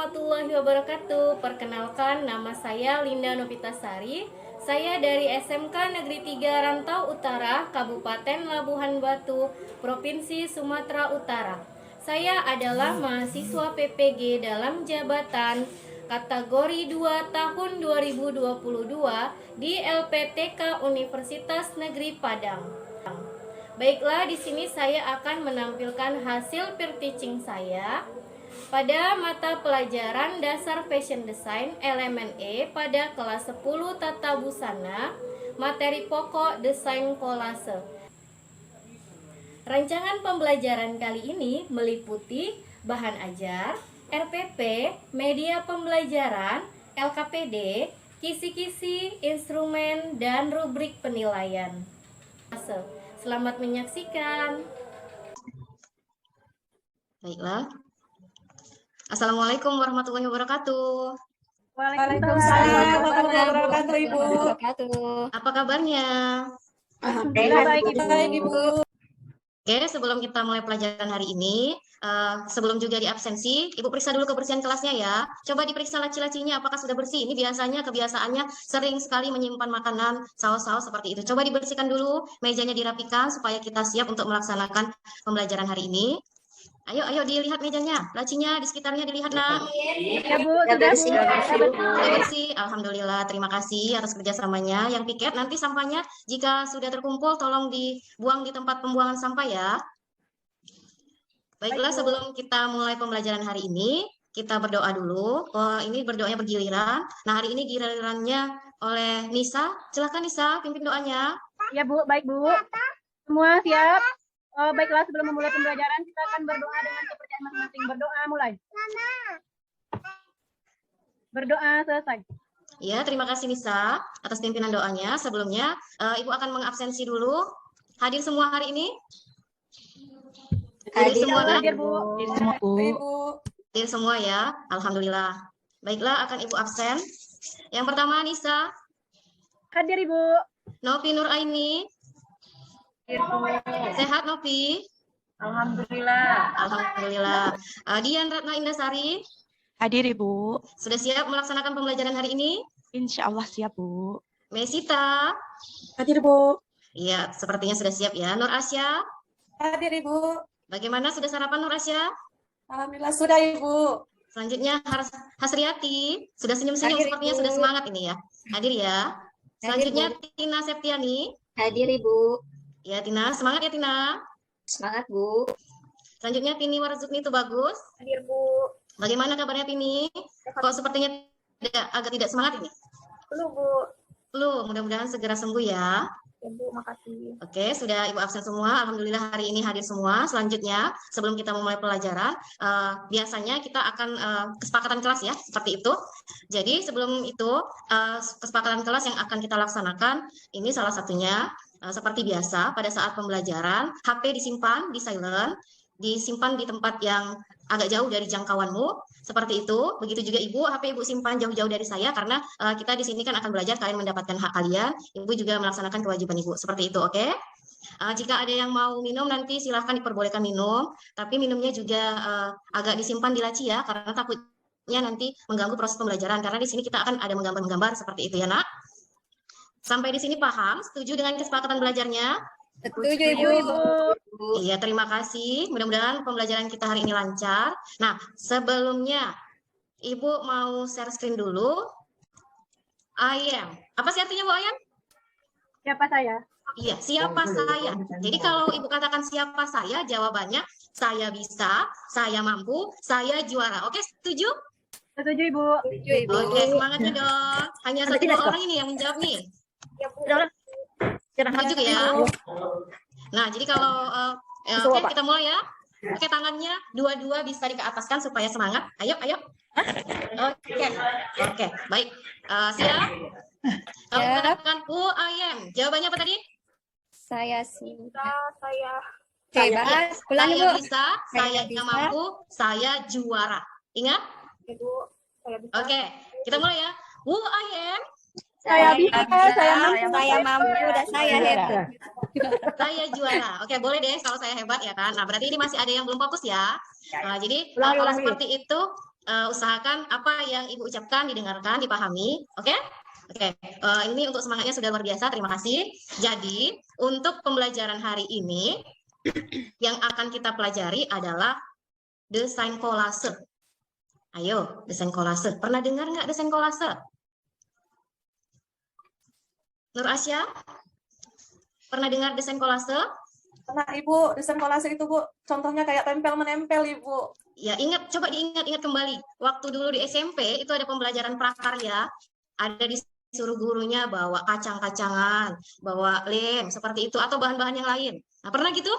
warahmatullahi wabarakatuh. Perkenalkan, nama saya Linda Novitasari. Saya dari SMK Negeri 3 Rantau Utara, Kabupaten Labuhan Batu, Provinsi Sumatera Utara. Saya adalah mahasiswa PPG dalam jabatan kategori 2 tahun 2022 di LPTK Universitas Negeri Padang. Baiklah, di sini saya akan menampilkan hasil peer teaching saya pada mata pelajaran dasar fashion design elemen E pada kelas 10 tata busana, materi pokok desain kolase. Rancangan pembelajaran kali ini meliputi bahan ajar, RPP, media pembelajaran, LKPD, kisi-kisi, instrumen, dan rubrik penilaian. Selamat menyaksikan. Baiklah. Assalamualaikum warahmatullahi wabarakatuh. Waalaikumsalam warahmatullahi wabarakatuh, Ibu. Apa kabarnya? Alhamdulillah baik, Ibu. Oke, sebelum kita mulai pelajaran hari ini, sebelum juga di absensi, Ibu periksa dulu kebersihan kelasnya ya. Coba diperiksa laci-lacinya apakah sudah bersih. Ini biasanya kebiasaannya sering sekali menyimpan makanan, saus-saus seperti itu. Coba dibersihkan dulu, mejanya dirapikan supaya kita siap untuk melaksanakan pembelajaran hari ini. Ayo dilihat mejanya, lacinya di sekitarnya dilihat, nak. Ya, Bu, sudah bersih. Alhamdulillah, terima kasih atas kerjasamanya. Yang piket, nanti sampahnya jika sudah terkumpul, tolong dibuang di tempat pembuangan sampah ya. Baiklah, sebelum kita mulai pembelajaran hari ini, kita berdoa dulu. Oh, ini berdoanya bergiliran. Nah, hari ini gilirannya oleh Nisa. Silakan Nisa, pimpin doanya. Ya, Bu, baik, Bu. Semua siap? Baiklah, sebelum memulai pembelajaran, kita akan berdoa dengan kepercayaan masing-masing. Berdoa mulai. Berdoa selesai. Ya, terima kasih Nisa atas pimpinan doanya. Sebelumnya, Ibu akan mengabsensi dulu. Hadir semua hari ini? Hadir semua, Hadir, Bu. Hadir semua ya. Alhamdulillah. Baiklah, akan Ibu absen. Yang pertama, Nisa. Hadir, Ibu. Novi Nuraini. Sehat, Novi? Alhamdulillah. Dian Ratna Indasari. Hadir, Ibu. Sudah siap melaksanakan pembelajaran hari ini? Insya Allah siap, Bu. Mesita. Hadir, Bu. Iya, sepertinya sudah siap ya. Nur Asya. Hadir, Ibu. Bagaimana, sudah sarapan Nur Asya? Alhamdulillah sudah, Ibu. Selanjutnya Hasriati. Sudah senyum-senyum, sepertinya sudah semangat ini ya. Hadir ya. Selanjutnya Tina Septiani. Hadir, Ibu. Ya, Tina. Semangat ya, Tina. Semangat, Bu. Selanjutnya Tini Warzukni itu bagus. Hadir, Bu. Bagaimana kabarnya, Tini? Kok sepertinya agak tidak semangat ini? Belum, Bu. Belum, mudah-mudahan segera sembuh ya. Ya, Bu, makasih. Oke, sudah Ibu absen semua. Alhamdulillah hari ini hadir semua. Selanjutnya, sebelum kita memulai pelajaran, biasanya kita akan kesepakatan kelas ya, seperti itu. Jadi sebelum itu, kesepakatan kelas yang akan kita laksanakan, ini salah satunya, seperti biasa, pada saat pembelajaran, HP disimpan di silent, disimpan di tempat yang agak jauh dari jangkauanmu, seperti itu. Begitu juga Ibu, HP Ibu simpan jauh-jauh dari saya, karena kita di sini kan akan belajar, kalian mendapatkan hak kalian, Ibu juga melaksanakan kewajiban Ibu, seperti itu, oke? Jika ada yang mau minum, nanti silahkan diperbolehkan minum, tapi minumnya juga agak disimpan di laci ya, karena takutnya nanti mengganggu proses pembelajaran, karena di sini kita akan ada menggambar-menggambar, seperti itu ya, nak? Sampai di sini paham? Setuju dengan kesepakatan belajarnya? Setuju, Ibu. Iya, terima kasih. Mudah-mudahan pembelajaran kita hari ini lancar. Nah, sebelumnya Ibu mau share screen dulu. Ayam. Apa sih artinya, Bu Ayam? Siapa saya? Iya, siapa saya. Jadi kalau Ibu katakan siapa saya, jawabannya saya bisa, saya mampu, saya juara. Oke, setuju? Setuju, Ibu. Oke, semangatnya dong. Hanya satu dua orang ini yang menjawab nih. Setuju ya? Nah, jadi kalau oke, kita mulai ya. Oke, tangannya dua-dua bisa dikeataskan supaya semangat. Ayo. Oke, baik. Siap? Kalau kita katakan UAM, jawabannya apa tadi? Saya sih. Saya. Bebas. Ulangi, Saya Bu. bisa, saya mampu, saya juara. Ingat? Ibu, saya bisa. Oke, kita mulai ya. UAM, Saya bisa, Saya mampu, dan saya hebat. saya juara. Oke, boleh deh kalau saya hebat ya kan. Nah, berarti ini masih ada yang belum fokus ya. Nah, jadi kalau seperti itu, usahakan apa yang Ibu ucapkan didengarkan, dipahami. Oke? Oke, ini untuk semangatnya sudah luar biasa. Terima kasih. Jadi, untuk pembelajaran hari ini yang akan kita pelajari adalah desain kolase. Ayo, desain kolase. Pernah dengar nggak desain kolase? Nur Asya? Pernah dengar desain kolase? Pernah Ibu, desain kolase itu Bu, contohnya kayak tempel-menempel Ibu. Ya, coba diingat-ingat kembali. Waktu dulu di SMP, itu ada pembelajaran prakarya. Ada disuruh gurunya bawa kacang-kacangan, bawa lem, seperti itu. Atau bahan-bahan yang lain. Nah, pernah gitu?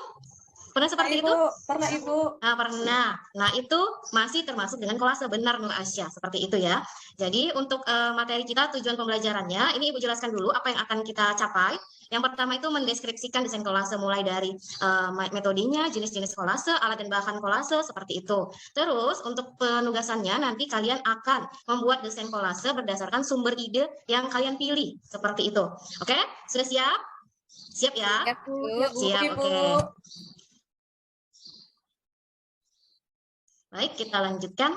Pernah seperti itu? Pernah Ibu. Nah, pernah. Nah, itu masih termasuk dengan kolase. Benar, Nur Asya. Seperti itu ya. Jadi, untuk materi kita, tujuan pembelajarannya, ini Ibu jelaskan dulu apa yang akan kita capai. Yang pertama itu mendeskripsikan desain kolase, mulai dari metodenya, jenis-jenis kolase, alat dan bahan kolase, seperti itu. Terus, untuk penugasannya, nanti kalian akan membuat desain kolase berdasarkan sumber ide yang kalian pilih. Seperti itu. Oke? Sudah siap? Siap ya? Siap, Bu. Siap, Ibu. oke. Baik, kita lanjutkan.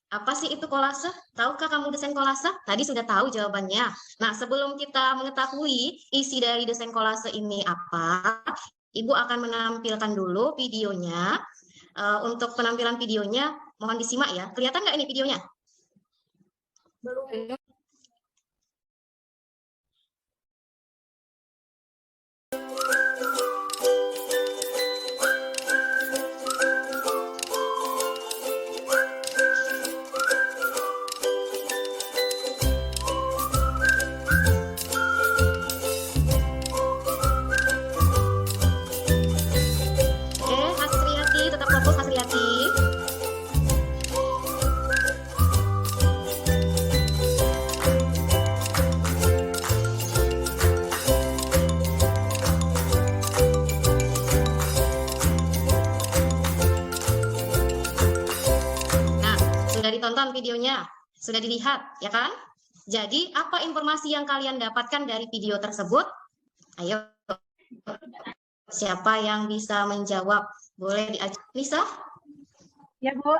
Apa sih itu kolase? Tahukah kamu desain kolase? Tadi sudah tahu jawabannya. Nah, sebelum kita mengetahui isi dari desain kolase ini apa, Ibu akan menampilkan dulu videonya. Untuk penampilan videonya, mohon disimak ya. Kelihatan nggak ini videonya? Belum. Oke, Hasriyati, tetap fokus Hasriyati. Nah, sudah ditonton videonya, sudah dilihat, ya kan? Jadi, apa informasi yang kalian dapatkan dari video tersebut? Ayo, siapa yang bisa menjawab? Boleh diajak. Lisa? Ya, Bu.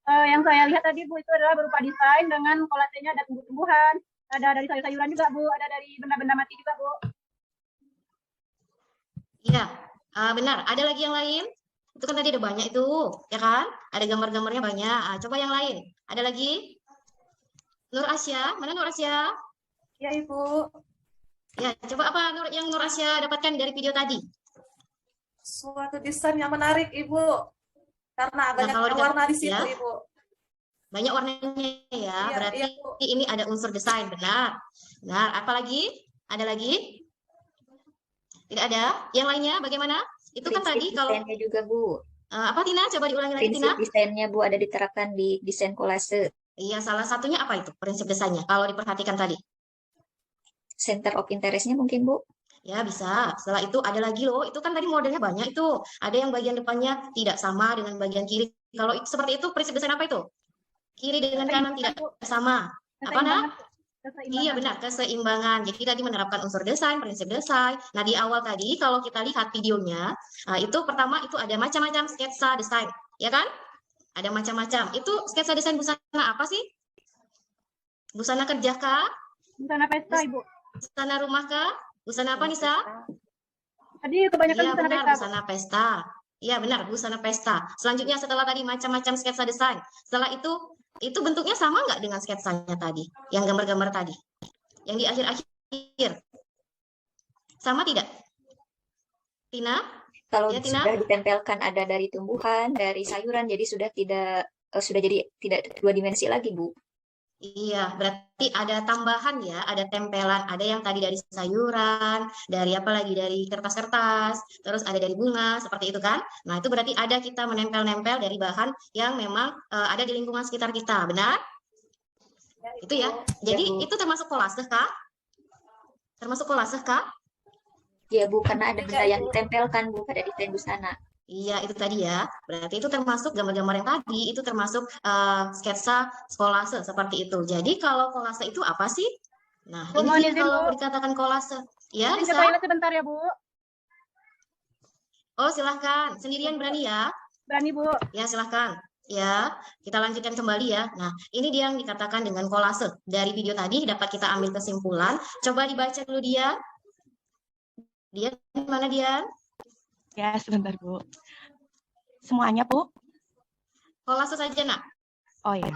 Yang saya lihat tadi, Bu, itu adalah berupa desain dengan kolasenya ada tumbuh-tumbuhan, ada dari sayur-sayuran juga, Bu, ada dari benda-benda mati juga, Bu. Iya, benar. Ada lagi yang lain? Itu kan tadi ada banyak itu, ya kan? Ada gambar-gambarnya banyak. Coba yang lain. Ada lagi? Nur Asya, mana Nur Asya? Ya Ibu, Ya, coba apa yang Nur Asya dapatkan dari video tadi? suatu desain yang menarik Ibu. Karena banyak kalau warna di dikasih situ ya. Ibu. Banyak warnanya ya. Iya, Berarti iya, Bu. ini ada unsur desain, benar. Benar. Apa lagi? Ada lagi? Tidak ada? Yang lainnya bagaimana? Itu kan tadi kalau desainnya juga Bu. apa Tina? Coba diulangi lagi Prinsip Tina. desainnya Bu ada diterapkan di desain kolase. Iya, salah satunya apa itu prinsip desainnya? Kalau diperhatikan tadi. Center of interest-nya mungkin Bu. Ya, bisa. Setelah itu ada lagi loh. Itu kan tadi modelnya banyak itu. Ada yang bagian depannya tidak sama dengan bagian kiri. Kalau seperti itu prinsip desain apa itu? Kiri dengan kanan tidak sama. Apa nak? Iya benar, keseimbangan. Jadi tadi menerapkan unsur desain, prinsip desain. Nah di awal tadi kalau kita lihat videonya, itu pertama itu ada macam-macam sketsa desain, ya kan? Ada macam-macam. Itu sketsa desain busana apa sih? Busana kerja kah? Busana pesta, Ibu. Busana rumah kah? Busana apa Nisa? Tadi kebanyakan Iya busana benar, pesta, Bu. busana pesta. Iya benar, busana pesta. Selanjutnya setelah tadi macam-macam sketsa desain. Setelah itu bentuknya sama nggak dengan sketsanya tadi? Yang gambar-gambar tadi? Yang di akhir-akhir? Sama tidak? Tina? Kalau Ya, Tina? sudah ditempelkan ada dari tumbuhan, dari sayuran, jadi sudah jadi tidak dua dimensi lagi Bu. Iya, berarti ada tambahan ya, ada tempelan, ada yang tadi dari sayuran, dari apa lagi, dari kertas-kertas, terus ada dari bunga, seperti itu kan? Nah, itu berarti ada kita menempel-nempel dari bahan yang memang ada di lingkungan sekitar kita, benar? Itu ya. Jadi Bu. itu termasuk kolase kah? Termasuk kolase kah? Ya Bu, karena ada benda yang ditempelkan Bu pada desain busana. Iya, itu tadi ya. Berarti itu termasuk gambar-gambar yang tadi, itu termasuk sketsa kolase seperti itu. Jadi kalau kolase itu apa sih? Nah, Bu, mohon ini izin, kalau Bu. dikatakan kolase. Ya, Izin ke bisa. toilet sebentar ya, Bu. Oh, silahkan. Sendirian berani ya? Berani, Bu. Ya, silahkan. Ya, kita lanjutkan kembali ya. Nah, ini dia yang dikatakan dengan kolase. Dari video tadi dapat kita ambil kesimpulan. Coba dibaca dulu dia. Dia mana dia? Ya, sebentar, Bu. Semuanya, Bu? Kolase saja, Nak. Oh ya.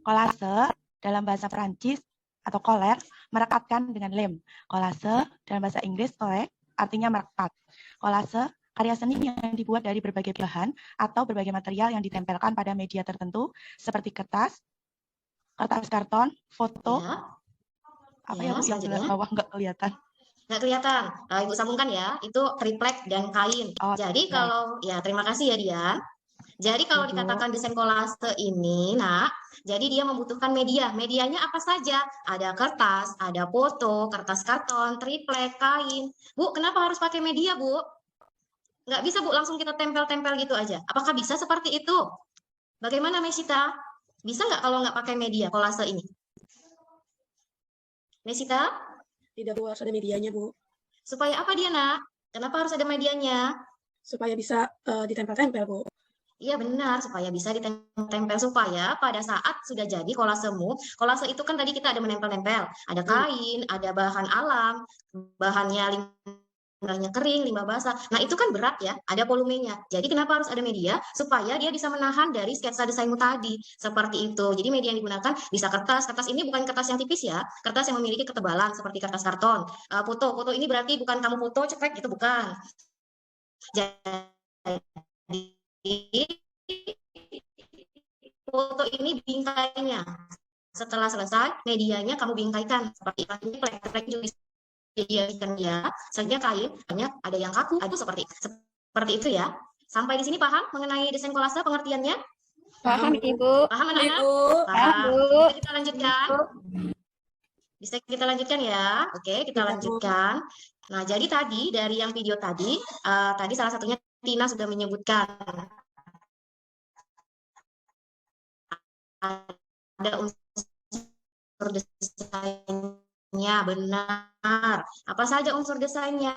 Kolase dalam bahasa Perancis atau coller merekatkan dengan lem. Kolase dalam bahasa Inggris collect artinya merekat. Kolase karya seni yang dibuat dari berbagai bahan atau berbagai material yang ditempelkan pada media tertentu seperti kertas, kertas karton, foto, Ya, apa ya, ya Bu, yang selanjutnya. sebelah bawah nggak kelihatan. Nggak kelihatan. Ibu sambungkan ya, itu triplek dan kain. Oh, Jadi baik. kalau, ya terima kasih ya Dian. Jadi kalau Ibu. dikatakan desain kolase ini, Nak, jadi dia membutuhkan media. Medianya apa saja? Ada kertas, ada foto, kertas karton, triplek, kain. Bu, kenapa harus pakai media, Bu? Nggak bisa, Bu, langsung kita tempel-tempel gitu aja. Apakah bisa seperti itu? Bagaimana, Mesita? Bisa nggak kalau nggak pakai media kolase ini? Mesita? Tidak, Bu, harus ada medianya, Bu. Supaya apa dia, Nak? Kenapa harus ada medianya? Supaya bisa ditempel-tempel, Bu. Iya benar, supaya bisa ditempel supaya pada saat sudah jadi kolasemu, kolase itu kan tadi kita ada menempel-nempel, ada kain, ada bahan alam, bahannya limbahnya kering, limbah basah. Nah itu kan berat ya, ada volumenya. Jadi kenapa harus ada media? Supaya dia bisa menahan dari sketsa desainmu tadi, seperti itu. Jadi media yang digunakan bisa kertas. Kertas ini bukan kertas yang tipis ya, kertas yang memiliki ketebalan seperti kertas karton. Foto ini berarti bukan kamu foto cekrek itu bukan. Jadi foto ini bingkainya. Setelah selesai, medianya kamu bingkaikan. Seperti ini, plek-plek juga dijadikan ya. Selanjutnya kain, banyak ada yang kaku, ada seperti itu ya. Sampai di sini paham mengenai desain kolase pengertiannya? Paham, Ibu. Paham anak-anak? Ibu. Paham. Bu. Bisa kita lanjutkan? Bisa kita lanjutkan ya. Oke, kita lanjutkan. Nah, jadi tadi dari yang video tadi, tadi salah satunya Tina sudah menyebutkan ada unsur desainnya, benar. Apa saja unsur desainnya?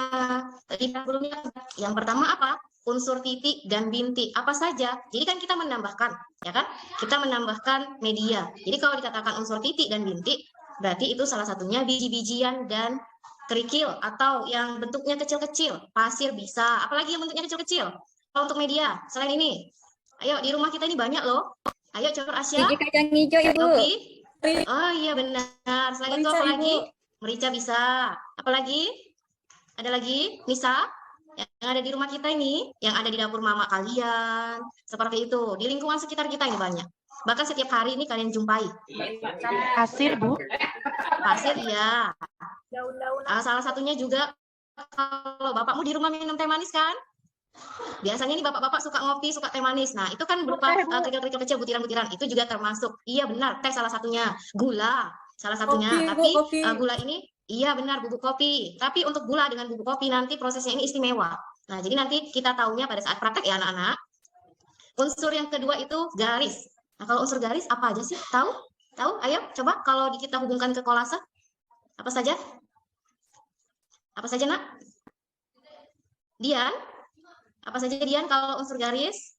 Tadi sebelumnya yang pertama apa? Unsur titik dan bintik. Apa saja? Jadi kan kita menambahkan, ya kan? Kita menambahkan media. Jadi kalau dikatakan unsur titik dan bintik, berarti itu salah satunya biji-bijian dan kerikil atau yang bentuknya kecil-kecil. Pasir bisa. Apalagi yang bentuknya kecil-kecil? Kalau untuk media, selain ini. Ayo, di rumah kita ini banyak loh. Ayo, coba Asya. Biji kacang hijau, Ibu. Kopi. Oh iya benar. Selain itu Merica, apa lagi? Ibu. Merica bisa. Apa lagi? Ada lagi? Nisa? Yang ada di rumah kita ini, yang ada di dapur mama kalian. Seperti itu. Di lingkungan sekitar kita ini banyak. Bahkan setiap hari ini kalian jumpai. Pasir, Bu. Pasir, iya. Salah satunya juga kalau bapakmu di rumah minum teh manis kan? Biasanya nih bapak-bapak suka ngopi, suka teh manis. Nah, itu kan berupa kerikil-kerikil kecil, butiran-butiran. Itu juga termasuk. Iya benar, teh salah satunya. Gula salah satunya. Kopi, Bu, Tapi kopi. gula ini, iya benar bubuk kopi. Tapi untuk gula dengan bubuk kopi nanti prosesnya ini istimewa. Nah, jadi nanti kita tahunya pada saat praktek ya anak-anak. Unsur yang kedua itu garis. Nah, kalau unsur garis apa aja sih? Tahu? Tahu? Ayo, coba kalau kita hubungkan ke kolase. Apa saja? Apa saja, Nak? Dian? Apa saja Dian kalau unsur garis?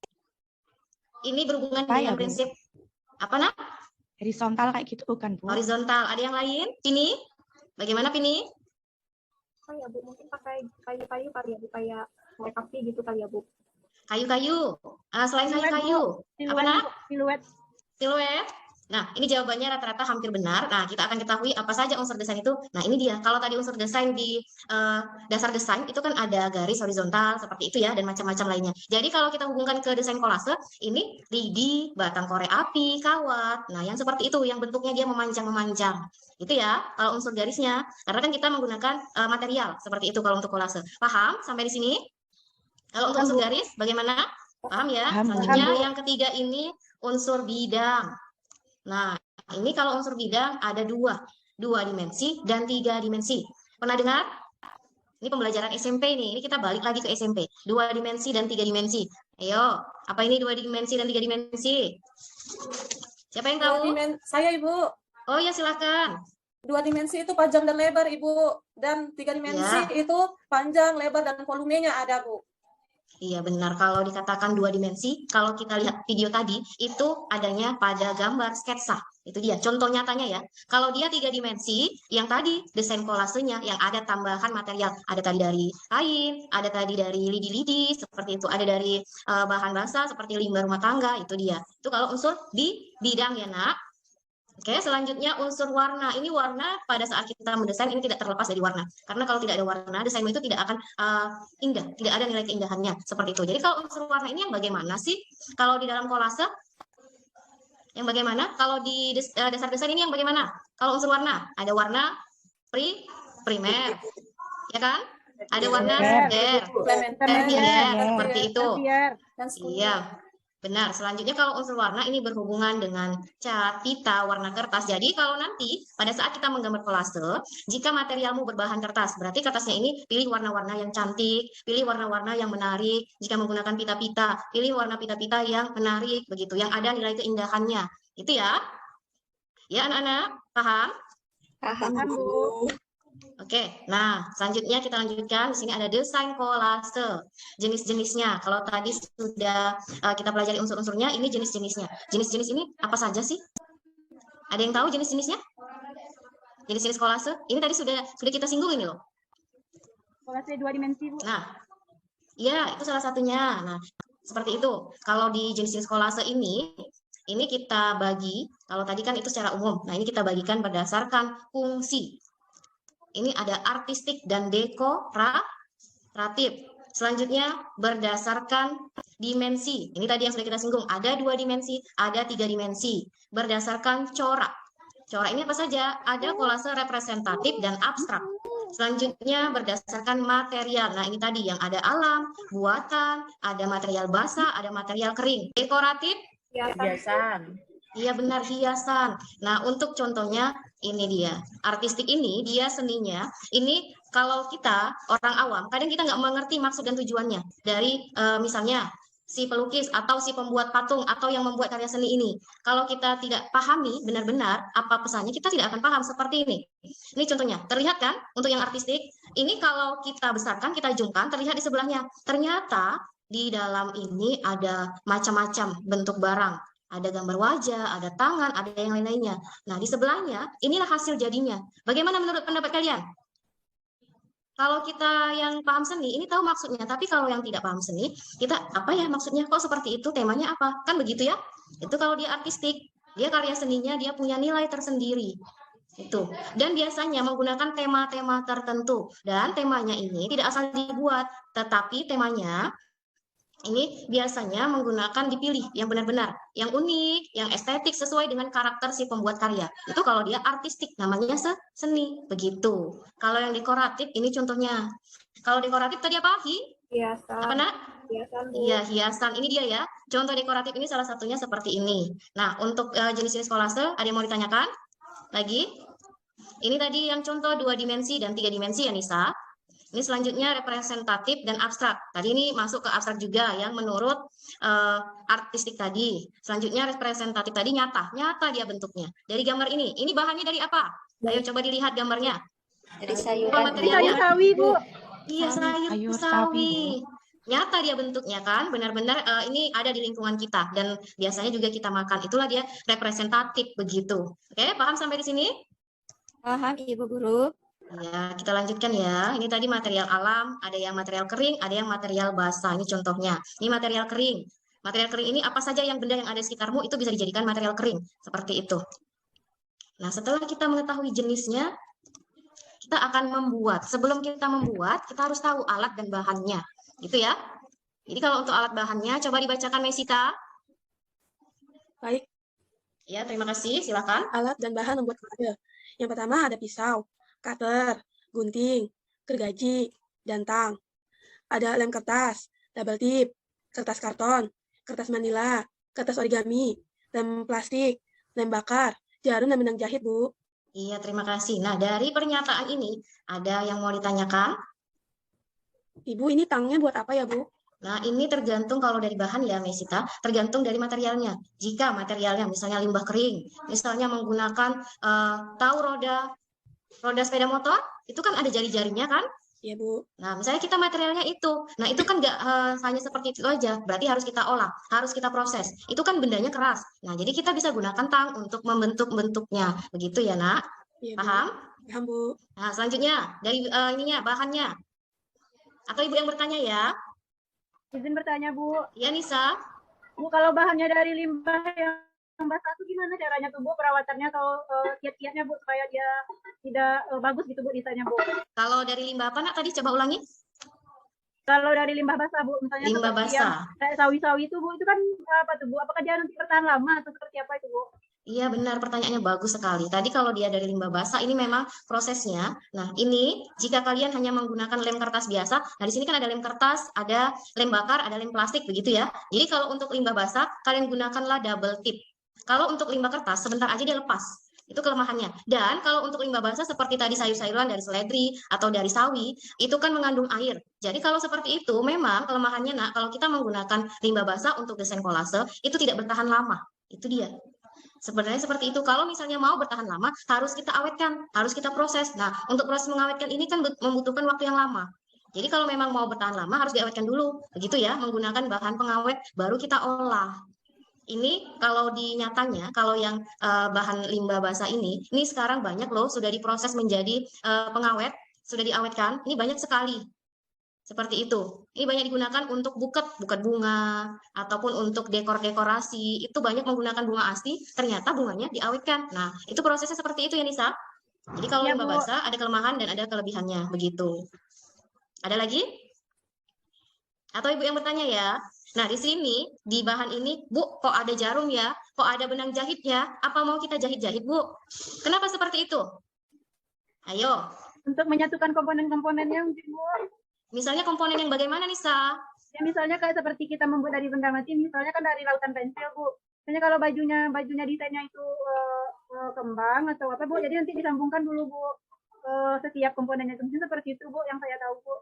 Ini berhubungan Apa ya, dengan Bu? prinsip apa, Nak? Horizontal kayak gitu bukan, Bu? Horizontal. Ada yang lain? Pini? Bagaimana Pini? Oh ya Bu, mungkin pakai kayu-kayu kali ya Bu, kayak api gitu kali ya Bu. Kayu-kayu. Selain kayu-kayu, apa Nak? Siluet. Siluet. Nah, ini jawabannya rata-rata hampir benar. Nah, kita akan ketahui apa saja unsur desain itu. Nah, ini dia. Kalau tadi unsur desain di dasar desain, itu kan ada garis horizontal, seperti itu ya, dan macam-macam lainnya. Jadi, kalau kita hubungkan ke desain kolase, ini lidi, batang korek api, kawat. Nah, yang seperti itu, yang bentuknya dia memanjang-memanjang. Itu ya, kalau unsur garisnya. Karena kan kita menggunakan material, seperti itu kalau untuk kolase. Paham sampai di sini? Kalau untuk unsur garis, bagaimana? Paham ya? Paham, Bu. Selanjutnya, yang ketiga ini unsur bidang. Nah, ini kalau unsur bidang ada dua dimensi dan 3 dimensi. Pernah dengar? Ini pembelajaran SMP nih, ini kita balik lagi ke SMP. 2 dimensi dan 3 dimensi. Ayo, apa ini 2 dimensi dan 3 dimensi? Siapa yang tahu? Saya, Ibu. Oh ya, silakan. 2 dimensi itu panjang dan lebar, Ibu. Dan 3 dimensi Ya. itu panjang, lebar, dan volumenya ada, Bu. Iya benar, kalau dikatakan dua dimensi, kalau kita lihat video tadi, itu adanya pada gambar sketsa. Itu dia, contoh nyatanya ya. Kalau dia tiga dimensi, yang tadi desain kolasenya, yang ada tambahan material. Ada tadi dari kain, ada tadi dari lidi-lidi, seperti itu. Ada dari bahan basah, seperti limbah rumah tangga, itu dia. Itu kalau unsur di bidang ya nak. Oke, selanjutnya unsur warna. Ini warna pada saat kita mendesain ini tidak terlepas dari warna. Karena kalau tidak ada warna, desainmu itu tidak akan indah, tidak ada nilai keindahannya seperti itu. Jadi kalau unsur warna ini yang bagaimana sih? Kalau di dalam kolase yang bagaimana? Kalau di dasar desain ini yang bagaimana? Kalau unsur warna, ada warna primer, ya kan? Ada warna tersier, seperti itu. Iya. Benar, selanjutnya kalau unsur warna ini berhubungan dengan cat, pita, warna kertas. Jadi kalau nanti pada saat kita menggambar kolase, jika materialmu berbahan kertas, berarti kertasnya ini pilih warna-warna yang cantik, pilih warna-warna yang menarik. Jika menggunakan pita-pita, pilih warna pita-pita yang menarik, begitu, yang ada nilai keindahannya. Itu ya. Ya anak-anak, paham? Paham. Bu. Oke, nah selanjutnya kita lanjutkan. Di sini ada desain kolase, jenis-jenisnya. Kalau tadi sudah kita pelajari unsur-unsurnya, ini jenis-jenisnya. Jenis-jenis ini apa saja sih? Ada yang tahu jenis-jenisnya? Jenis-jenis kolase? Ini tadi sudah kita singgung ini loh. Kolase dua dimensi, Bu. Nah, ya itu salah satunya. Nah, seperti itu. Kalau di jenis-jenis kolase ini kita bagi. Kalau tadi kan itu secara umum. Nah, ini kita bagikan berdasarkan fungsi. Ini ada artistik dan dekoratif. Selanjutnya berdasarkan dimensi. Ini tadi yang sudah kita singgung. Ada 2 dimensi, ada 3 dimensi. Berdasarkan corak. Corak ini apa saja? Ada kolase representatif dan abstrak. Selanjutnya berdasarkan material. Nah ini tadi yang ada alam, buatan, ada material basah, ada material kering. Dekoratif? Hiasan. Iya benar, hiasan. Nah, untuk contohnya ini dia. Artistik ini, dia seninya. Ini kalau kita, orang awam, kadang kita nggak mengerti maksud dan tujuannya. Dari misalnya, si pelukis atau si pembuat patung atau yang membuat karya seni ini. Kalau kita tidak pahami benar-benar apa pesannya, kita tidak akan paham seperti ini. Ini contohnya, terlihat kan untuk yang artistik? Ini kalau kita besarkan, kita zoomkan, terlihat di sebelahnya. Ternyata di dalam ini ada macam-macam bentuk barang. Ada gambar wajah, ada tangan, ada yang lain-lainnya. Nah, di sebelahnya, inilah hasil jadinya. Bagaimana menurut pendapat kalian? Kalau kita yang paham seni, ini tahu maksudnya. Tapi kalau yang tidak paham seni, kita apa ya maksudnya? Kok seperti itu? Temanya apa? Kan begitu ya? Itu kalau dia artistik, dia karya seninya, dia punya nilai tersendiri. Itu. Dan biasanya menggunakan tema-tema tertentu. Dan temanya ini tidak asal dibuat, tetapi temanya ini biasanya menggunakan dipilih yang benar-benar, yang unik, yang estetik sesuai dengan karakter si pembuat karya. Itu kalau dia artistik, namanya seni, begitu. Kalau yang dekoratif, ini contohnya. Kalau dekoratif tadi apa, Hiasan. Apa nak? Hiasan, Bu. Iya, hiasan. Ini dia ya. Contoh dekoratif ini salah satunya seperti ini. Nah, untuk jenis-jenis kolase, ada yang mau ditanyakan? Lagi? Ini tadi yang contoh 2 dimensi dan 3 dimensi ya, Nisa. Ini selanjutnya representatif dan abstrak. Tadi ini masuk ke abstrak juga yang menurut artistik tadi. Selanjutnya representatif tadi nyata dia bentuknya. Dari gambar ini bahannya dari apa? Ayo coba dilihat gambarnya. Dari sayuran. Sayur sawi, Bu. Iya, sayur sawi. Nyata dia bentuknya kan, benar-benar ini ada di lingkungan kita dan biasanya juga kita makan. Itulah dia representatif begitu. Oke, paham sampai di sini? Paham, Ibu Guru. Ya, kita lanjutkan ya. Ini tadi material alam, ada yang material kering, ada yang material basah. Ini contohnya. Ini material kering. Material kering ini apa saja yang benda yang ada di sekitarmu itu bisa dijadikan material kering. Seperti itu. Nah, setelah kita mengetahui jenisnya, kita akan membuat. Sebelum kita membuat, kita harus tahu alat dan bahannya. Gitu ya. Jadi kalau untuk alat bahannya, coba dibacakan Mesita. Baik, Ya, terima kasih. Silakan. alat dan bahan membuat kolase. Yang pertama ada pisau, cutter, gunting, gergaji, dan tang. Ada lem kertas, double tip, kertas karton, kertas manila, kertas origami, lem plastik, lem bakar, jarum dan benang jahit, Bu. Iya, terima kasih. Nah, dari pernyataan ini, ada yang mau ditanyakan? Ibu, ini tangnya buat apa ya, Bu? Nah, ini tergantung kalau dari bahan ya, Mesita, tergantung dari materialnya. Jika materialnya misalnya limbah kering, misalnya menggunakan tahu roda sepeda motor, itu kan ada jari-jarinya kan? Iya, Bu. Nah, misalnya kita materialnya itu. Nah, itu kan nggak hanya seperti itu aja. Berarti harus kita olah, harus kita proses. Itu kan bendanya keras. Nah, jadi kita bisa gunakan tang untuk membentuk bentuknya. Begitu ya, Nak? Iya, Bu. Paham? Paham, Bu. Nah, selanjutnya dari ininya, bahannya. Atau Ibu yang bertanya ya? Izin bertanya, Bu. Iya, Nisa. Bu, kalau bahannya dari limbah yang basah itu gimana caranya tuh, Bu? Perawatannya atau kiat-kiatnya, Bu, supaya dia tidak bagus gitu, Bu, desainnya, Bu. Kalau dari limbah apa, Nak? Tadi coba ulangi. Kalau dari limbah basah, Bu, misalnya Limbah seperti yang basah. kayak sawi-sawi itu, Bu, itu kan apa tuh, Bu? Apakah dia nanti bertahan lama atau seperti apa itu, Bu? Iya benar, pertanyaannya bagus sekali. Tadi kalau dia dari limbah basah, ini memang prosesnya. Nah, ini jika kalian hanya menggunakan lem kertas biasa, nah di sini kan ada lem kertas, ada lem bakar, ada lem plastik, begitu ya. Jadi kalau untuk limbah basah, kalian gunakanlah double tip. Kalau untuk limbah kertas, sebentar aja dia lepas. Itu kelemahannya. Dan kalau untuk limbah basah seperti tadi sayur-sayuran dari seledri atau dari sawi, itu kan mengandung air. Jadi kalau seperti itu, memang kelemahannya, Nak, kalau kita menggunakan limbah basah untuk desain kolase, itu tidak bertahan lama. Itu dia. Sebenarnya seperti itu. Kalau misalnya mau bertahan lama, harus kita awetkan, harus kita proses. Nah, untuk proses mengawetkan ini kan membutuhkan waktu yang lama. Jadi kalau memang mau bertahan lama, harus diawetkan dulu. Begitu ya, menggunakan bahan pengawet, baru kita olah. Ini kalau di nyatanya, kalau yang bahan limbah basah ini sekarang banyak loh, sudah diproses menjadi pengawet, sudah diawetkan. Ini banyak sekali. Seperti itu. Ini banyak digunakan untuk buket bunga, ataupun untuk dekor-dekorasi. Itu banyak menggunakan bunga asli, ternyata bunganya diawetkan. Nah, itu prosesnya seperti itu ya, Nisa. Jadi kalau Iya, limbah Bu. basah ada kelemahan dan ada kelebihannya, begitu. Ada lagi? Atau Ibu yang bertanya ya? Nah, di sini, di bahan ini, Bu, kok ada jarum ya? Kok ada benang jahitnya? Apa mau kita jahit-jahit, Bu? Kenapa seperti itu? Ayo. Untuk menyatukan komponen-komponennya mungkin, Bu. Misalnya komponen yang bagaimana, Nisa? Ya, misalnya kayak seperti kita membuat dari benda mati, misalnya kan dari lautan pensil, Bu. Misalnya kalau bajunya desainnya itu kembang atau apa, Bu, jadi nanti disambungkan dulu, Bu, setiap komponennya. Mungkin seperti itu, Bu, yang saya tahu, Bu.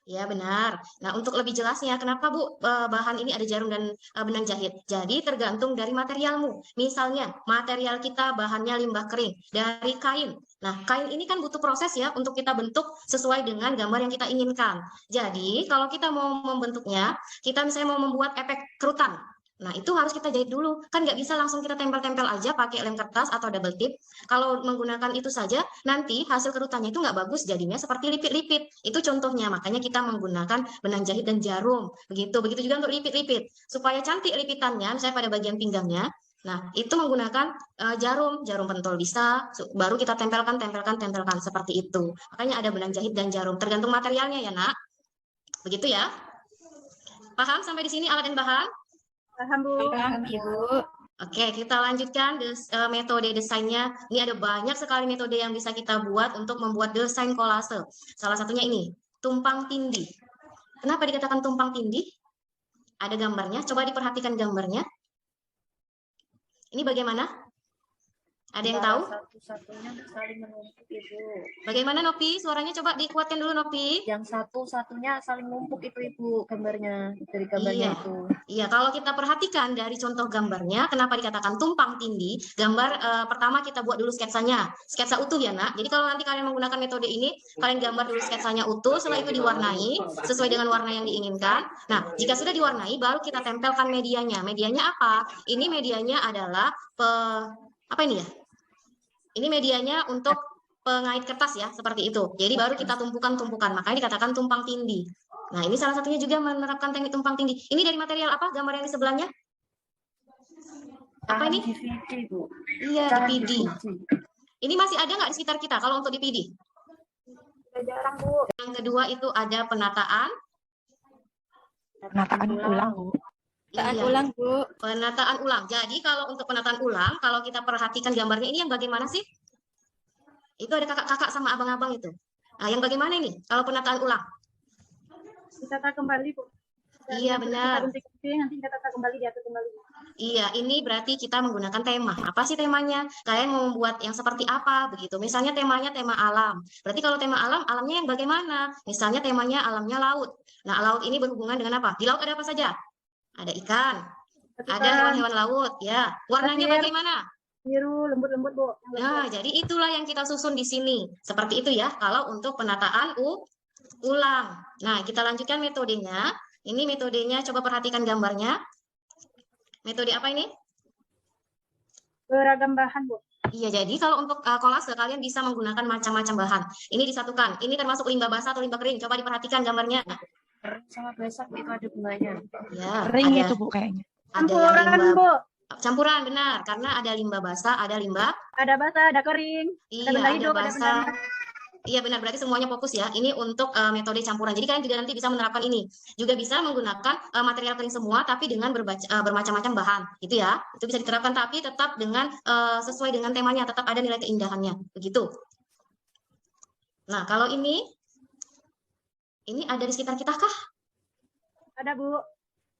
Ya benar. Nah untuk lebih jelasnya, kenapa Bu bahan ini ada jarum dan benang jahit? Jadi tergantung dari materialmu. Misalnya material kita bahannya limbah kering dari kain. Nah kain ini kan butuh proses ya untuk kita bentuk sesuai dengan gambar yang kita inginkan. Jadi kalau kita mau membentuknya, kita misalnya mau membuat efek kerutan. Nah, itu harus kita jahit dulu. Kan nggak bisa langsung kita tempel-tempel aja pakai lem kertas atau double tip. Kalau menggunakan itu saja, nanti hasil kerutannya itu nggak bagus, jadinya seperti lipit-lipit. Itu contohnya, makanya kita menggunakan benang jahit dan jarum. Begitu juga untuk lipit-lipit. Supaya cantik lipitannya, misalnya pada bagian pinggangnya, nah, itu menggunakan jarum pentol bisa, baru kita tempelkan, seperti itu. Makanya ada benang jahit dan jarum, tergantung materialnya ya, Nak. Begitu ya. Paham sampai di sini alat dan bahan? Paham, Bu. Paham, Ibu. Oke, kita lanjutkan metode desainnya. Ini ada banyak sekali metode yang bisa kita buat untuk membuat desain kolase. Salah satunya ini, tumpang tindih. Kenapa dikatakan tumpang tindih? Ada gambarnya, coba diperhatikan gambarnya. Ini bagaimana? Ada yang tahu? Satu-satunya saling menumpuk, Ibu. Bagaimana, Nopi? Suaranya coba dikuatkan dulu, Nopi. Yang satu-satunya saling numpuk itu, Ibu, gambarnya. Dari gambarnya itu. Iya, kalau kita perhatikan dari contoh gambarnya, kenapa dikatakan tumpang tindih? Gambar pertama kita buat dulu sketsanya. Sketsa utuh ya, Nak. Jadi kalau nanti kalian menggunakan metode ini, kalian gambar dulu sketsanya utuh, setelah itu diwarnai sesuai dengan warna yang diinginkan. Nah, jika sudah diwarnai, baru kita tempelkan medianya. Medianya apa? Ini medianya adalah apa ini ya? Ini medianya untuk pengait kertas ya, seperti itu. Jadi baru kita tumpukan, makanya dikatakan tumpang tindih. Nah, ini salah satunya juga menerapkan teknik tumpang tindih. Ini dari material apa? Gambar yang di sebelahnya? Apa ini? DVD, Bu. Iya, DVD. Ini masih ada nggak di sekitar kita kalau untuk DVD? Jarang, Bu. Yang kedua itu ada penataan. Penataan ulang, Bu. Penataan Iya. ulang, Bu. Penataan ulang. Jadi kalau untuk penataan ulang, kalau kita perhatikan gambarnya ini yang bagaimana sih? Itu ada kakak-kakak sama abang-abang itu. Nah, yang bagaimana ini? Kalau penataan ulang? Ditata kembali, Bu. Iya, benar. Nanti kita tata kembali, diatur kembali. Iya, ini berarti kita menggunakan tema. Apa sih temanya? Kalian mau membuat yang seperti apa? Begitu. Misalnya temanya tema alam. Berarti kalau tema alam, alamnya yang bagaimana? Misalnya temanya alamnya laut. Nah, laut ini berhubungan dengan apa? Di laut ada apa saja? Ada ikan, ada hewan-hewan laut, ya. Warnanya bagaimana? Biru, lembut-lembut, Bu. Nah, jadi itulah yang kita susun di sini. Seperti itu ya, kalau untuk penataan ulang. Nah, kita lanjutkan metodenya. Ini metodenya, coba perhatikan gambarnya. Metode apa ini? Beragam bahan, Bu. Iya, jadi kalau untuk kolase kalian bisa menggunakan macam-macam bahan. Ini disatukan. Ini termasuk limbah basah atau limbah kering. Coba diperhatikan gambarnya. Kering sama basah itu ada bunganya. Ya, Ring ada, itu Bu kayaknya. ada yang Campuran, limbah Bu. campuran, benar. Karena ada limbah basah, ada limbah. Ada basah, ada kering. Iya, Ada benda ada hidup, ada benda basah. mati. Iya benar, berarti semuanya fokus ya. Ini untuk metode campuran. Jadi kalian juga nanti bisa menerapkan ini. Juga bisa menggunakan material kering semua, tapi dengan bermacam-macam bahan. Gitu ya. Itu bisa diterapkan, tapi tetap dengan sesuai dengan temanya. Tetap ada nilai keindahannya. Begitu. Nah, kalau ini ada di sekitar kita kah? Ada, Bu.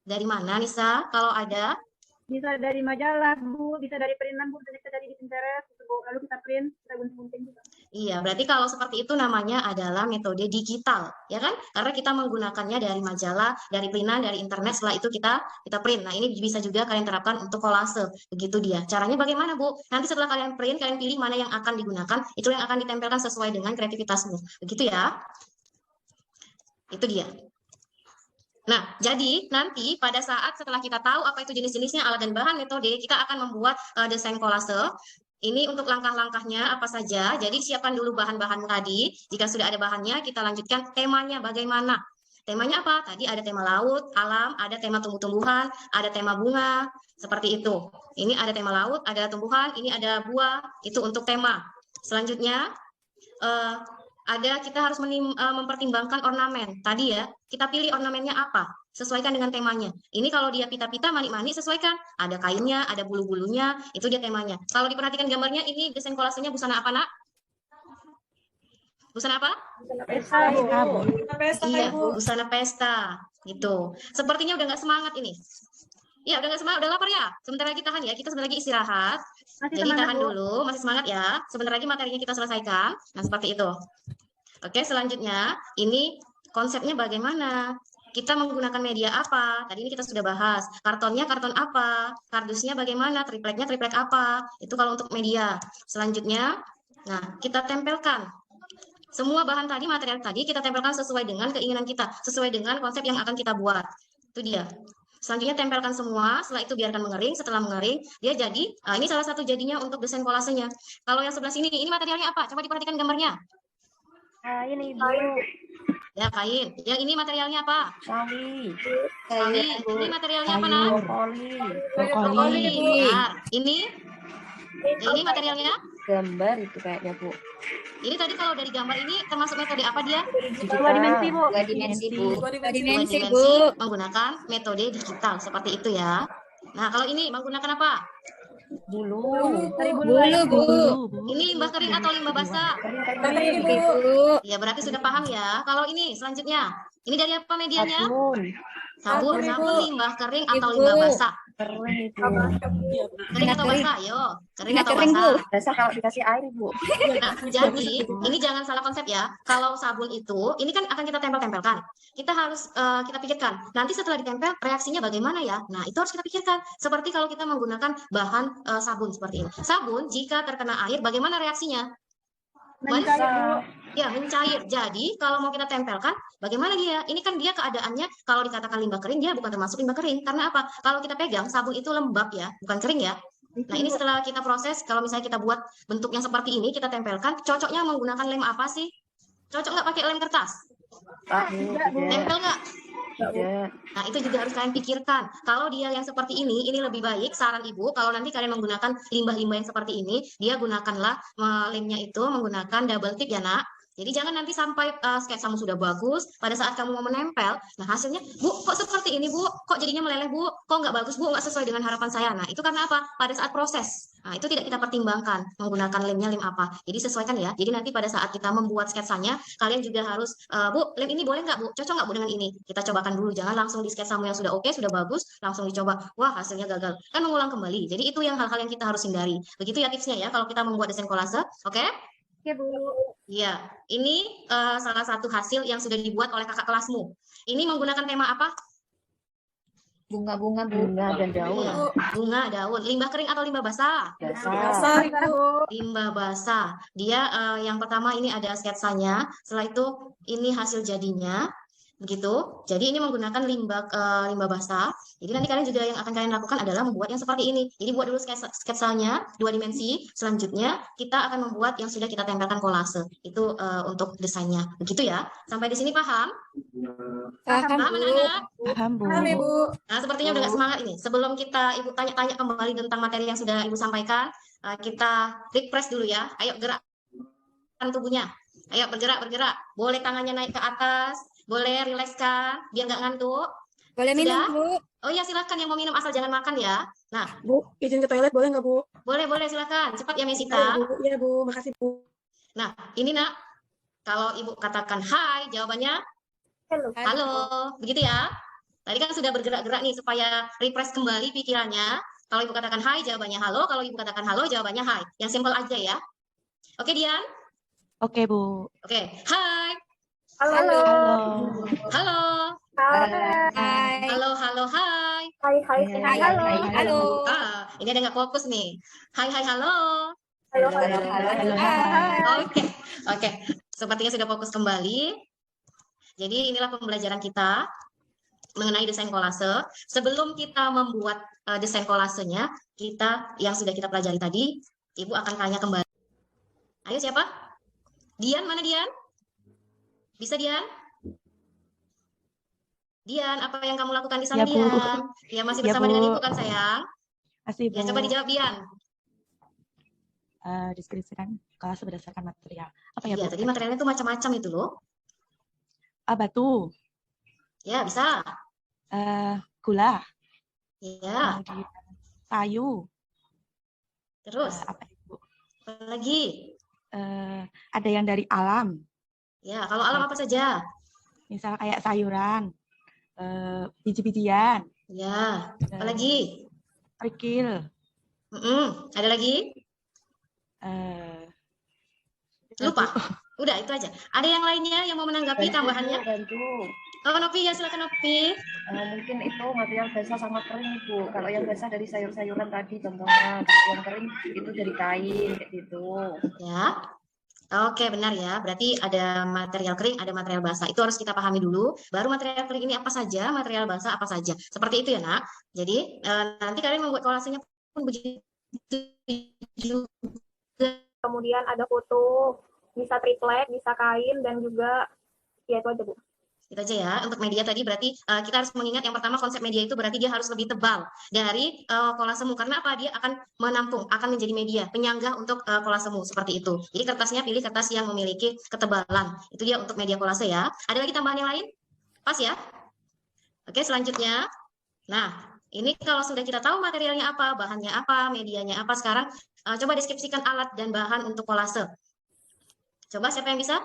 Dari mana, Nisa? Kalau ada? Bisa dari majalah, Bu. Bisa dari printan, Bu. Bisa dari di Pinterest, gitu, Bu. Lalu kita print, kita gunting-gunting juga. Iya, berarti kalau seperti itu namanya adalah metode digital, ya kan? Karena kita menggunakannya dari majalah, dari printan, dari internet, setelah itu kita print. Nah, ini bisa juga kalian terapkan untuk kolase. Begitu dia. Caranya bagaimana, Bu? Nanti setelah kalian print, kalian pilih mana yang akan digunakan, itu yang akan ditempelkan sesuai dengan kreativitasmu. Begitu ya. Itu dia. Nah, jadi nanti pada saat setelah kita tahu apa itu jenis-jenisnya, alat dan bahan metode, kita akan membuat desain kolase. Ini untuk langkah-langkahnya apa saja. Jadi siapkan dulu bahan-bahan tadi. Jika sudah ada bahannya, kita lanjutkan temanya bagaimana. Temanya apa? Tadi ada tema laut, alam, ada tema tumbuh-tumbuhan, ada tema bunga, seperti itu. Ini ada tema laut, ada tumbuhan, ini ada buah, itu untuk tema. Selanjutnya, kita harus mempertimbangkan ornamen. Tadi ya, kita pilih ornamennya apa, sesuaikan dengan temanya. Ini kalau dia pita-pita, manik-manik, sesuaikan. Ada kainnya, ada bulu-bulunya, itu dia temanya. Kalau diperhatikan gambarnya, ini desain kolasenya busana apa, Nak? Busana apa? Pesta, Bu. Iya, busana pesta. Gitu. Sepertinya udah nggak semangat ini. Iya, udah nggak semangat, udah lapar ya? Sebentar lagi tahan ya, kita sebentar lagi istirahat. Jadi tahan dulu, masih semangat ya. Sebentar lagi materinya kita selesaikan. Nah, seperti itu. Oke, selanjutnya ini konsepnya bagaimana? Kita menggunakan media apa? Tadi ini kita sudah bahas. Kartonnya karton apa? Kardusnya bagaimana? Tripleknya triplek apa? Itu kalau untuk media. Selanjutnya, nah, kita tempelkan. Semua bahan tadi, material tadi, kita tempelkan sesuai dengan keinginan kita. Sesuai dengan konsep yang akan kita buat. Itu dia. Selanjutnya tempelkan semua, setelah itu biarkan mengering. Setelah mengering, dia jadi, ini salah satu jadinya untuk desain kolasenya. Kalau yang sebelah sini, ini materialnya apa? Coba diperhatikan gambarnya. Kain, Ibu. Ya, kain. Yang ini materialnya apa? Sawi. Sawi. Ini materialnya apa, Nak? Brokoli. Benar. Ini materialnya? Gambar itu kayaknya, Bu. Ini tadi kalau dari gambar ini termasuk metode apa dia? Dua dimensi, Bu. Dua dimensi, Bu. Dua dimensi, Dua Bu. menggunakan metode digital seperti itu ya. Nah, kalau ini menggunakan apa? Bulu. Dari bulu, Bu. Ini limbah kering atau limbah basah? Kering, Bu. Ya, berarti sudah paham ya. Kalau ini selanjutnya, ini dari apa medianya? Sabun. Sabun limbah kering atau Ibu. limbah basah? Kering, Ibu. Kering atau Kering. basah? Yo, kering Minyak atau kering, basah? Bu. Basah kalau dikasih air, Bu. Nah, jadi ini jangan salah konsep ya. Kalau sabun itu, ini kan akan kita tempel-tempelkan. Kita harus kita pikirkan. Nanti setelah ditempel, reaksinya bagaimana ya? Nah, itu harus kita pikirkan. Seperti kalau kita menggunakan bahan sabun seperti ini. Sabun jika terkena air, bagaimana reaksinya? mencair, Bu. Ya, mencair. Jadi, kalau mau kita tempelkan, bagaimana dia? Ini kan dia keadaannya, kalau dikatakan limbah kering, dia bukan termasuk limbah kering. Karena apa? Kalau kita pegang, sabun itu lembab ya, bukan kering ya. Nah, ini setelah kita proses, kalau misalnya kita buat bentuk yang seperti ini, kita tempelkan, cocoknya menggunakan lem apa sih? Cocok nggak pakai lem kertas? Tempel nggak? Tidak. Nah, itu juga harus kalian pikirkan. Kalau dia yang seperti ini lebih baik, saran Ibu, kalau nanti kalian menggunakan limbah-limbah yang seperti ini, dia gunakanlah lemnya itu menggunakan double tip ya, Nak. Jadi jangan nanti sampai sketsamu sudah bagus, pada saat kamu mau menempel, nah hasilnya, Bu, kok seperti ini, Bu? Kok jadinya meleleh, Bu? Kok nggak bagus, Bu? Nggak sesuai dengan harapan saya. Nah, itu karena apa? Pada saat proses. Nah, itu tidak kita pertimbangkan menggunakan lemnya lem apa. Jadi sesuaikan ya. Jadi nanti pada saat kita membuat sketsanya, kalian juga harus, Bu, lem ini boleh nggak, Bu? Cocok nggak, Bu, dengan ini? Kita cobakan dulu. Jangan langsung di sketsamu yang sudah oke, sudah bagus, langsung dicoba. Wah, hasilnya gagal. Kan mengulang kembali. Jadi itu yang hal-hal yang kita harus hindari. Begitu ya tipsnya ya, kalau kita membuat desain kolase. Oke? Oke, Bu. Iya, ini salah satu hasil yang sudah dibuat oleh kakak kelasmu. Ini menggunakan tema apa? Bunga-bunga, Bu. Bunga dan daun. Iya, bunga, daun. Limbah kering atau limbah basah? Basah, Ibu. Limbah basah. Dia yang pertama ini ada sketsanya. Setelah itu ini hasil jadinya. Begitu. Jadi ini menggunakan limbah basah. Jadi nanti kalian juga yang akan kalian lakukan adalah membuat yang seperti ini. Jadi buat dulu sketsanya 2 dimensi. Selanjutnya kita akan membuat yang sudah kita tempelkan kolase. Itu untuk desainnya. Begitu ya. Sampai di sini paham? Paham, Paham Bu. anak-anak? Paham, Bu. Paham, Ibu. Nah, sepertinya udah gak semangat ini. Sebelum kita Ibu tanya-tanya kembali tentang materi yang sudah Ibu sampaikan, kita refresh dulu ya. Ayo gerakkan tubuhnya. Ayo bergerak. Boleh tangannya naik ke atas, boleh rilekskan biar nggak ngantuk. Boleh minum, Sudah? Bu. Oh iya, silakan yang mau minum asal jangan makan ya. Nah, Bu, izin ke toilet boleh nggak, Bu? boleh silakan. Cepat ya Iya, Mesita. Bu. Iya, Bu. Makasih, Bu. Nah, ini nak, kalau Ibu katakan hai, jawabannya Halo. halo. Begitu ya. Tadi kan sudah bergerak-gerak nih supaya refresh kembali pikirannya. Kalau Ibu katakan hai, jawabannya halo. Kalau Ibu katakan halo, jawabannya hai. Yang simpel aja ya. Oke, Dian? Oke, Bu. Oke. Hai. Halo. Halo. Halo. Hai. Halo, hai. Hai, hai, Hai. halo. Halo. Ini ada nggak fokus nih. Hai, halo. Halo, Hai. Oke. Sepertinya sudah fokus kembali. Jadi inilah pembelajaran kita mengenai desain kolase. Sebelum kita membuat desain kolasenya, yang sudah kita pelajari tadi, Ibu akan tanya kembali. Ayo siapa? Dian, mana Dian? Bisa Dian? Dian, apa yang kamu lakukan di sana, Ya, Bu. Dian? Ya, masih Ya, bersama Bu. dengan Ibu kan, sayang? Masih, Bu. Ya, coba dijawab, Dian. Deskripsikan kelas berdasarkan material. Apa ya, Iya, Bu? tadi materialnya itu macam-macam itu loh. Batu, Ya, bisa. gula, Iya, kemudian kayu, terus. apa ya, Bu? Apa lagi? Ada yang dari alam, Ya, kalau alam apa saja? misal kayak sayuran, biji-bijian, Ya, apa lagi? kerikil, Ada lagi? Lupa. Udah, itu aja. Ada yang lainnya yang mau menanggapi tambahannya? Bantu. Oh, Nopi, ya silakan Nopi. Mungkin itu material basah sama kering, Bu. Kalau yang basah dari sayur-sayuran tadi contohnya, kalau yang kering itu dari kain kayak gitu. Ya. Oke, benar ya. Berarti ada material kering, ada material basah. Itu harus kita pahami dulu. Baru material kering ini apa saja, material basah apa saja. Seperti itu ya, Nak. Jadi, nanti kalian membuat kolasenya pun begitu juga. Kemudian ada foto, bisa triplek, bisa kain, dan juga ya itu aja, Bu. Itu aja ya. Untuk media tadi berarti kita harus mengingat yang pertama konsep media itu berarti dia harus lebih tebal dari kolasemu. Karena apa? Dia akan menampung, akan menjadi media, penyangga untuk kolasemu seperti itu. Jadi kertasnya pilih kertas yang memiliki ketebalan. Itu dia untuk media kolase ya. Ada lagi tambahan yang lain? Pas ya? Oke, selanjutnya. Nah, ini kalau sudah kita tahu materialnya apa, bahannya apa, medianya apa, sekarang coba deskripsikan alat dan bahan untuk kolase. Coba siapa yang bisa?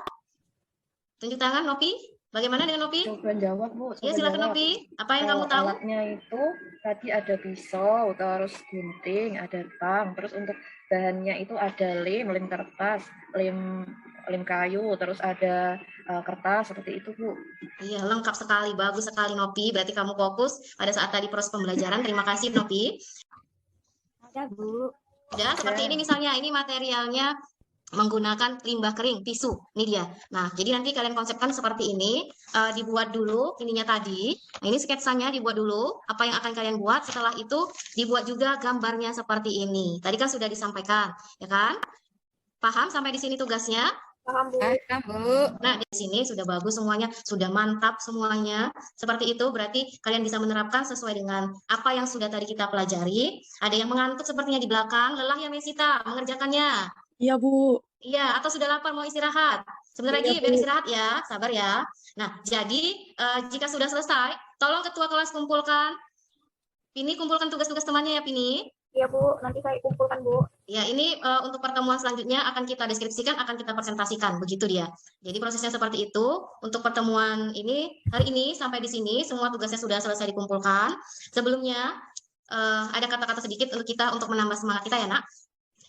Tunjuk tangan, Nopi. Bagaimana dengan Nopi? Coba jawab, Bu. Ya, silakan Nopi. Apa yang kamu tahu? Alatnya itu tadi ada pisau, terus gunting, ada tang, terus untuk bahannya itu ada lem kertas, lem kayu, terus ada kertas seperti itu, Bu. Iya, lengkap sekali, bagus sekali Nopi. Berarti kamu fokus pada saat tadi proses pembelajaran. Terima kasih Nopi. Ada, Bu. Ya, seperti ini misalnya, ini materialnya menggunakan limbah kering, tisu, ini dia. Nah, jadi nanti kalian konsepkan seperti ini, dibuat dulu ininya tadi. Nah, ini sketsanya dibuat dulu, apa yang akan kalian buat, setelah itu dibuat juga gambarnya seperti ini. Tadi kan sudah disampaikan, ya kan? Paham sampai di sini tugasnya? Paham, Bu. Paham, Bu. Nah, di sini sudah bagus semuanya, sudah mantap semuanya. Seperti itu berarti kalian bisa menerapkan sesuai dengan apa yang sudah tadi kita pelajari. Ada yang mengantuk sepertinya di belakang, lelah ya Mesita mengerjakannya. Iya, Bu. Iya, atau sudah lapar mau istirahat. Sebentar lagi Iya, biar Bu. istirahat ya, sabar ya. Nah, jadi jika sudah selesai, tolong ketua kelas kumpulkan. Pini kumpulkan tugas-tugas temannya ya, Pini. Iya, Bu. Nanti saya kumpulkan, Bu. Ya, ini untuk pertemuan selanjutnya akan kita deskripsikan, akan kita presentasikan, begitu dia. Jadi prosesnya seperti itu. Untuk pertemuan ini, hari ini sampai di sini, semua tugasnya sudah selesai dikumpulkan. Sebelumnya, ada kata-kata sedikit untuk kita untuk menambah semangat kita ya, Nak.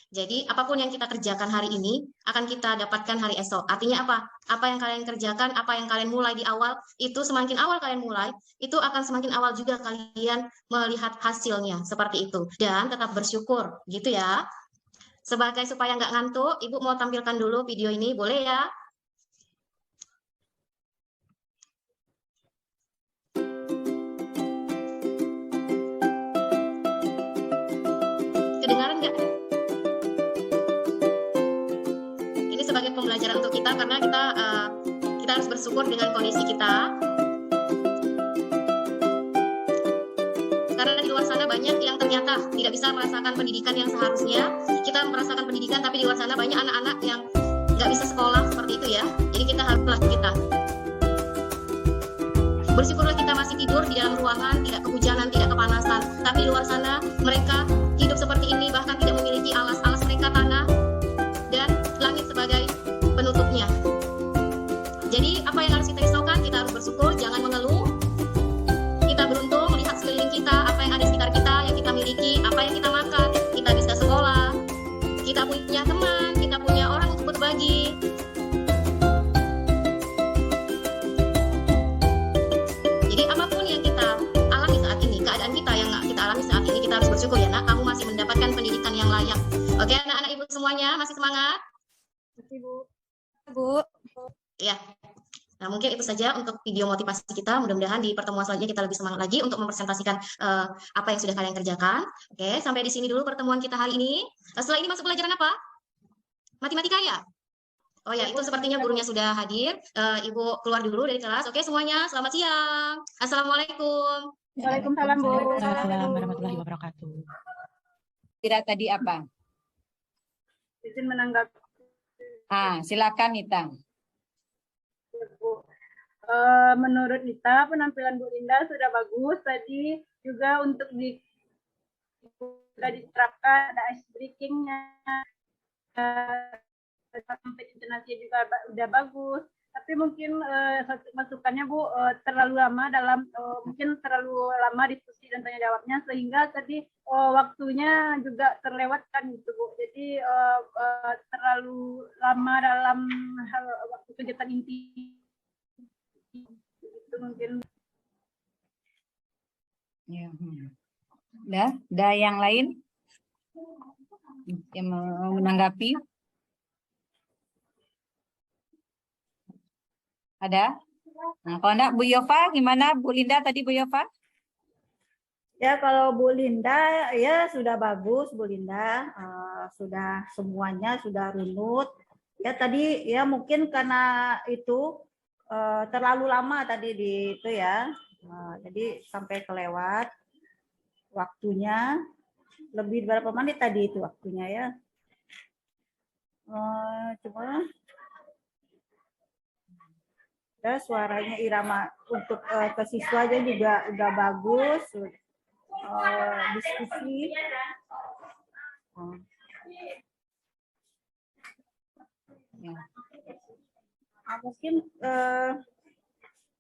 Jadi apapun yang kita kerjakan hari ini akan kita dapatkan hari esok. Artinya apa? Apa yang kalian kerjakan, apa yang kalian mulai di awal, itu semakin awal kalian mulai, itu akan semakin awal juga kalian melihat hasilnya. Seperti itu. Dan tetap bersyukur, gitu ya. Sebagai supaya nggak ngantuk, Ibu mau tampilkan dulu video ini, boleh ya? Kedengaran nggak? Ini sebagai pembelajaran untuk kita karena kita harus bersyukur dengan kondisi kita. Karena di luar sana banyak yang ternyata tidak bisa merasakan pendidikan yang seharusnya. Kita merasakan pendidikan, tapi di luar sana banyak anak-anak yang nggak bisa sekolah seperti itu ya. Jadi kita haruslah kita. Bersyukurlah kita masih tidur di dalam ruangan, tidak kehujanan, tidak kepanasan. Tapi di luar sana mereka hidup seperti ini, bahkan tidak memiliki alas mereka tanah dan langit sebagai penutupnya. Jadi apa yang harus kita risaukan? Kita harus bersyukur, jangan mengeluh. Kita beruntung melihat sekeliling kita, apa yang ada di sekitar kita, yang kita miliki, apa yang kita makan, kita bisa sekolah, kita punya teman, kita punya orang untuk berbagi. Jadi apapun yang kita alami saat ini, keadaan kita yang kita alami saat ini, kita harus bersyukur ya nak, kamu masih mendapatkan pendidikan yang layak. Oke anak-anak ibu semuanya, masih semangat? Masih Bu. Bu. Ya. Nah, mungkin itu saja untuk video motivasi kita. Mudah-mudahan di pertemuan selanjutnya kita lebih semangat lagi untuk mempresentasikan apa yang sudah kalian kerjakan. Oke, sampai di sini dulu pertemuan kita hari ini. Setelah ini masuk pelajaran apa? Matematika ya? Oh ya, itu sepertinya gurunya sudah hadir. Ibu keluar dulu dari kelas. Oke, semuanya selamat siang. Assalamualaikum. Waalaikumsalam Bu. Waalaikumsalam warahmatullahi wabarakatuh. Tidak tadi apa? Izin menanggapi. Silakan Nita. Menurut Nita, penampilan Bu Linda sudah bagus. Tadi juga untuk sudah diterapkan ada ice breakingnya, sampai intonasi juga udah bagus. Tapi mungkin masukannya Bu terlalu lama mungkin terlalu lama diskusi dan tanya jawabnya sehingga tadi waktunya juga terlewatkan gitu Bu. Jadi terlalu lama dalam waktu kegiatan inti. Itu mungkin. Ya. Udah yang lain yang mau menanggapi? Ada? Nah, kalau enggak Bu Yova, gimana Bu Linda tadi Bu Yova? Ya kalau Bu Linda ya sudah bagus Bu Linda, sudah semuanya sudah runut. Ya tadi ya mungkin karena itu terlalu lama tadi di itu ya, jadi sampai kelewat waktunya. Lebih berapa menit tadi itu waktunya ya? Coba. Ya, suaranya irama untuk ke siswanya juga udah bagus. Diskusi. Ya. Mungkin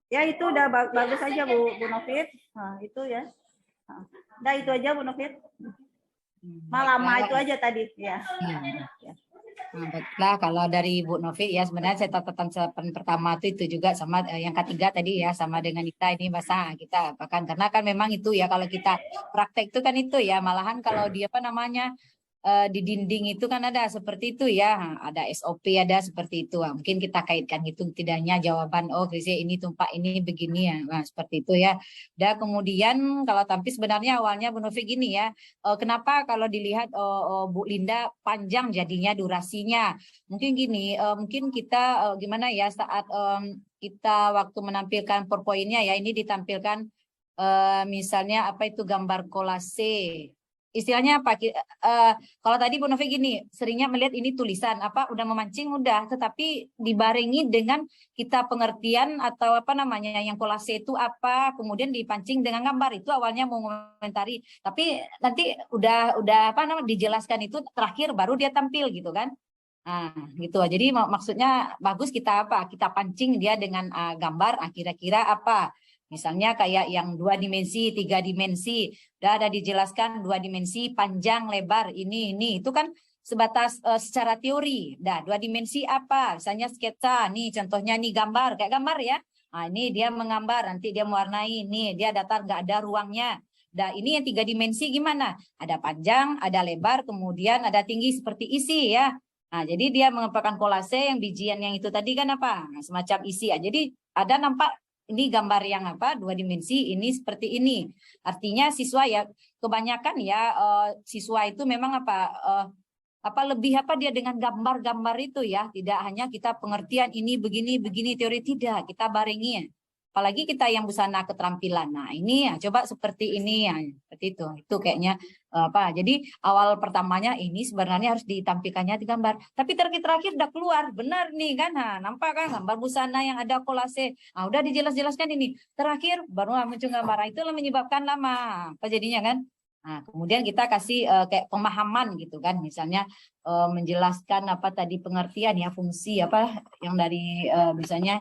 ya itu udah bagus aja Bu Novit. Nah, itu ya. Udah itu aja Bu Novit. Lama itu aja tadi ya. Ya. Nah, baiklah kalau dari Bu Novi ya sebenarnya saya catatan pertama itu juga sama yang ketiga tadi ya sama dengan Nita ini bahasa kita bahkan karena kan memang itu ya kalau kita praktek itu kan itu ya malahan kalau dia apa namanya di dinding itu kan ada seperti itu ya ada SOP ada seperti itu mungkin kita kaitkan itu tidaknya jawaban Krisya ini tumpah ini begini ya nah, seperti itu ya dan kemudian kalau tampil sebenarnya awalnya Bu Novi gini ya kenapa kalau dilihat Bu Linda panjang jadinya durasinya mungkin gini mungkin kita gimana ya saat kita waktu menampilkan PowerPoint-nya ya ini ditampilkan misalnya apa itu gambar kolase istilahnya apa kalau tadi Bu Novi gini seringnya melihat ini tulisan apa udah memancing udah tetapi dibarengi dengan kita pengertian atau apa namanya yang kolase itu apa kemudian dipancing dengan gambar itu awalnya mau komentari tapi nanti udah apa namanya dijelaskan itu terakhir baru dia tampil gitu kan nah gitu jadi maksudnya bagus kita apa kita pancing dia dengan gambar kira-kira apa misalnya kayak yang 2 dimensi, 3 dimensi, udah ada dijelaskan 2 dimensi, panjang, lebar, ini itu kan sebatas secara teori. Nah, 2 dimensi apa? Misalnya sketsa, nih contohnya nih gambar, kayak gambar ya. Nah, ini dia menggambar, nanti dia mewarnai, nih dia datar nggak ada ruangnya. Nah, ini yang 3 dimensi gimana? Ada panjang, ada lebar, kemudian ada tinggi seperti isi ya. Nah, jadi dia mengeluarkan kolase yang bijian yang itu tadi kan apa? Nah, semacam isi ya. Jadi ada nampak ini gambar yang apa? 2 dimensi, ini seperti ini. Artinya siswa ya kebanyakan ya siswa itu memang apa lebih apa dia dengan gambar-gambar itu ya, tidak hanya kita pengertian ini begini teori, tidak, kita barengi ya. Apalagi kita yang busana keterampilan. Nah, ini ya coba seperti ini ya, seperti itu kayaknya apa. Jadi awal pertamanya ini sebenarnya harus ditampilkannya di gambar. Tapi terakhir udah keluar, benar nih kan. Nah, nampak kan gambar busana yang ada kolase. Nah, udah dijelas-jelaskan ini. Terakhir baru muncul gambar. Itulah menyebabkan lama. Apa jadinya kan? Nah, kemudian kita kasih kayak pemahaman gitu kan, misalnya menjelaskan apa tadi pengertian ya fungsi apa yang dari misalnya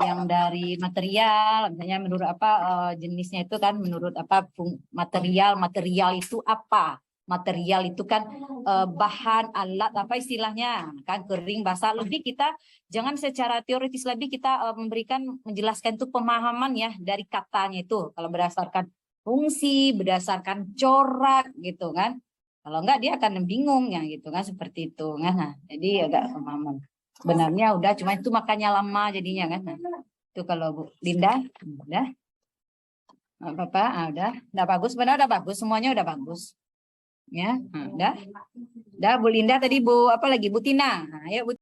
yang dari material, misalnya menurut apa jenisnya itu kan menurut apa material itu apa? Material itu kan bahan, alat, apa istilahnya kan kering, basah. Lebih kita jangan secara teoritis, lebih kita menjelaskan itu pemahaman ya dari katanya itu. Kalau berdasarkan fungsi, berdasarkan corak gitu kan. Kalau enggak dia akan bingung ya gitu kan, seperti itu kan. Nah, jadi agak pemahaman. Sebenarnya udah, cuma itu makanya lama jadinya kan. Nah, itu kalau Bu Linda udah. Bapak udah bagus, benar udah bagus, semuanya udah bagus. Ya, udah Bu Linda tadi Bu apa lagi Bu Tina. Nah, ayo Bu